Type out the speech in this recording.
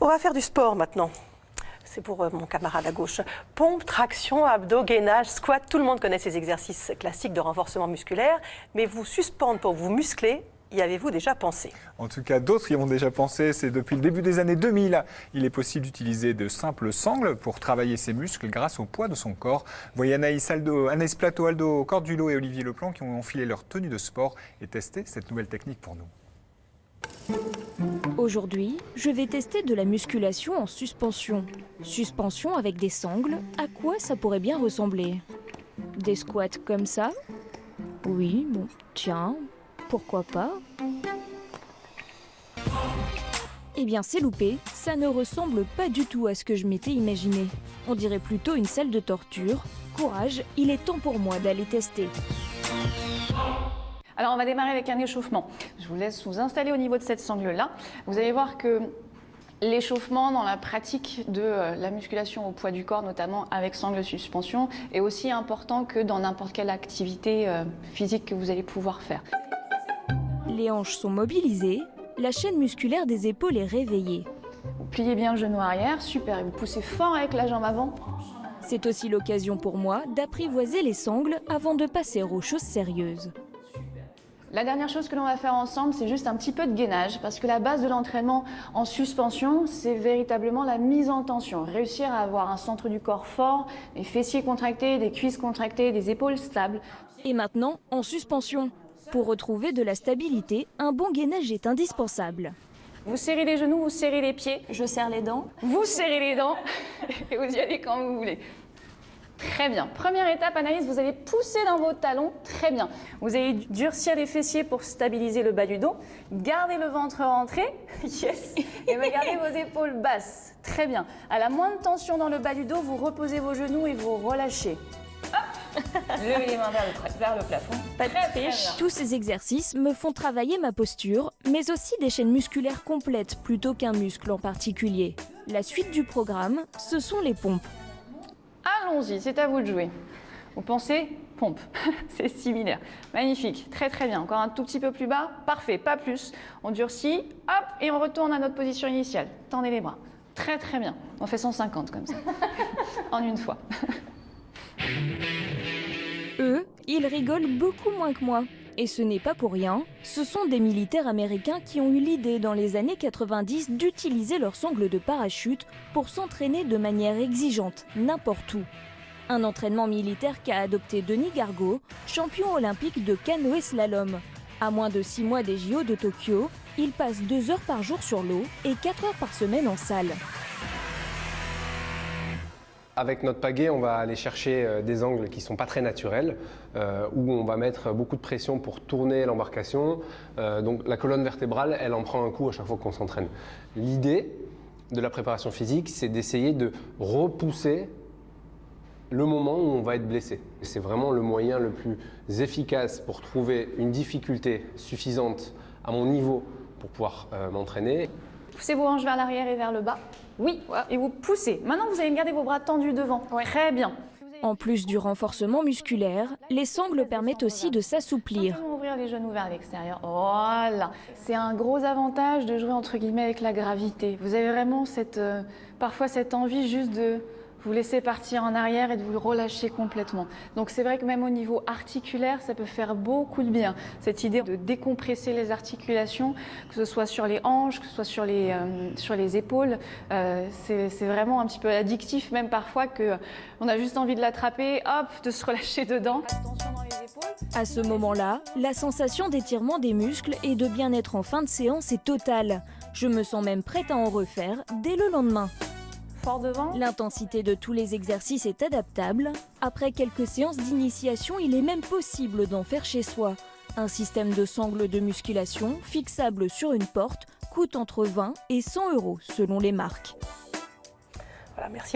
On va faire du sport maintenant. C'est pour mon camarade à gauche. Pompe, traction, abdos, gainage, squat. Tout le monde connaît ces exercices classiques de renforcement musculaire. Mais vous suspendre pour vous muscler, y avez-vous déjà pensé? En tout cas, d'autres y ont déjà pensé. C'est depuis le début des années 2000. Il est possible d'utiliser de simples sangles pour travailler ses muscles grâce au poids de son corps. Voyez Anaïs Plateau, Aldo Cordulo et Olivier Leplan qui ont enfilé leur tenue de sport et testé cette nouvelle technique pour nous. Aujourd'hui, je vais tester de la musculation en suspension. Suspension avec des sangles, à quoi ça pourrait bien ressembler? Des squats comme ça? Oui, bon, tiens, pourquoi pas? Eh bien, c'est loupé, ça ne ressemble pas du tout à ce que je m'étais imaginé. On dirait plutôt une salle de torture. Courage, il est temps pour moi d'aller tester. Alors on va démarrer avec un échauffement. Je vous laisse vous installer au niveau de cette sangle-là. Vous allez voir que l'échauffement dans la pratique de la musculation au poids du corps, notamment avec sangle suspension, est aussi important que dans n'importe quelle activité physique que vous allez pouvoir faire. Les hanches sont mobilisées, la chaîne musculaire des épaules est réveillée. Vous pliez bien le genou arrière, super, et vous poussez fort avec la jambe avant. C'est aussi l'occasion pour moi d'apprivoiser les sangles avant de passer aux choses sérieuses. La dernière chose que l'on va faire ensemble, c'est juste un petit peu de gainage, parce que la base de l'entraînement en suspension, c'est véritablement la mise en tension. Réussir à avoir un centre du corps fort, des fessiers contractés, des cuisses contractées, des épaules stables. Et maintenant, en suspension. Pour retrouver de la stabilité, un bon gainage est indispensable. Vous serrez les genoux, vous serrez les pieds. Je serre les dents. Vous serrez les dents et vous y allez quand vous voulez. Très bien. Première étape, Anaïs, vous allez pousser dans vos talons. Très bien. Vous allez durcir les fessiers pour stabiliser le bas du dos. Gardez le ventre rentré. Yes. Et regardez vos épaules basses. Très bien. À la moindre tension dans le bas du dos, vous reposez vos genoux et vous relâchez. Hop. Levez les mains vers le plafond. Pas de triche. Tous ces exercices me font travailler ma posture, mais aussi des chaînes musculaires complètes plutôt qu'un muscle en particulier. La suite du programme, ce sont les pompes. Allons-y, c'est à vous de jouer. Vous pensez pompe, c'est similaire. Magnifique, très très bien. Encore un tout petit peu plus bas, parfait, pas plus. On durcit, hop, et on retourne à notre position initiale. Tendez les bras. Très très bien. On fait 150 comme ça, en une fois. Eux, ils rigolent beaucoup moins que moi. Et ce n'est pas pour rien, ce sont des militaires américains qui ont eu l'idée dans les années 90 d'utiliser leurs sangles de parachute pour s'entraîner de manière exigeante, n'importe où. Un entraînement militaire qu'a adopté Denis Gargaud, champion olympique de canoë-slalom. À moins de 6 mois des JO de Tokyo, il passe 2 heures par jour sur l'eau et 4 heures par semaine en salle. Avec notre pagaie, on va aller chercher des angles qui ne sont pas très naturels, où on va mettre beaucoup de pression pour tourner l'embarcation. Donc la colonne vertébrale, elle en prend un coup à chaque fois qu'on s'entraîne. L'idée de la préparation physique, c'est d'essayer de repousser le moment où on va être blessé. C'est vraiment le moyen le plus efficace pour trouver une difficulté suffisante à mon niveau pour pouvoir m'entraîner. Poussez vos hanches vers l'arrière et vers le bas. Oui, et vous poussez. Maintenant, vous allez garder vos bras tendus devant. Ouais. Très bien. En plus du renforcement musculaire, les sangles permettent aussi de s'assouplir. Ouvrir les genoux vers l'extérieur. Voilà. C'est un gros avantage de jouer entre guillemets avec la gravité. Vous avez vraiment parfois cette envie juste de vous laisser partir en arrière et de vous relâcher complètement. Donc c'est vrai que même au niveau articulaire, ça peut faire beaucoup de bien. Cette idée de décompresser les articulations, que ce soit sur les hanches, que ce soit sur les épaules, c'est vraiment un petit peu addictif même parfois qu'on a juste envie de l'attraper, hop, de se relâcher dedans. Attention dans les épaules. À ce moment-là, la sensation d'étirement des muscles et de bien-être en fin de séance est totale. Je me sens même prête à en refaire dès le lendemain. L'intensité de tous les exercices est adaptable. Après quelques séances d'initiation, il est même possible d'en faire chez soi. Un système de sangles de musculation, fixable sur une porte, coûte entre 20 et 100 € selon les marques. Voilà, merci.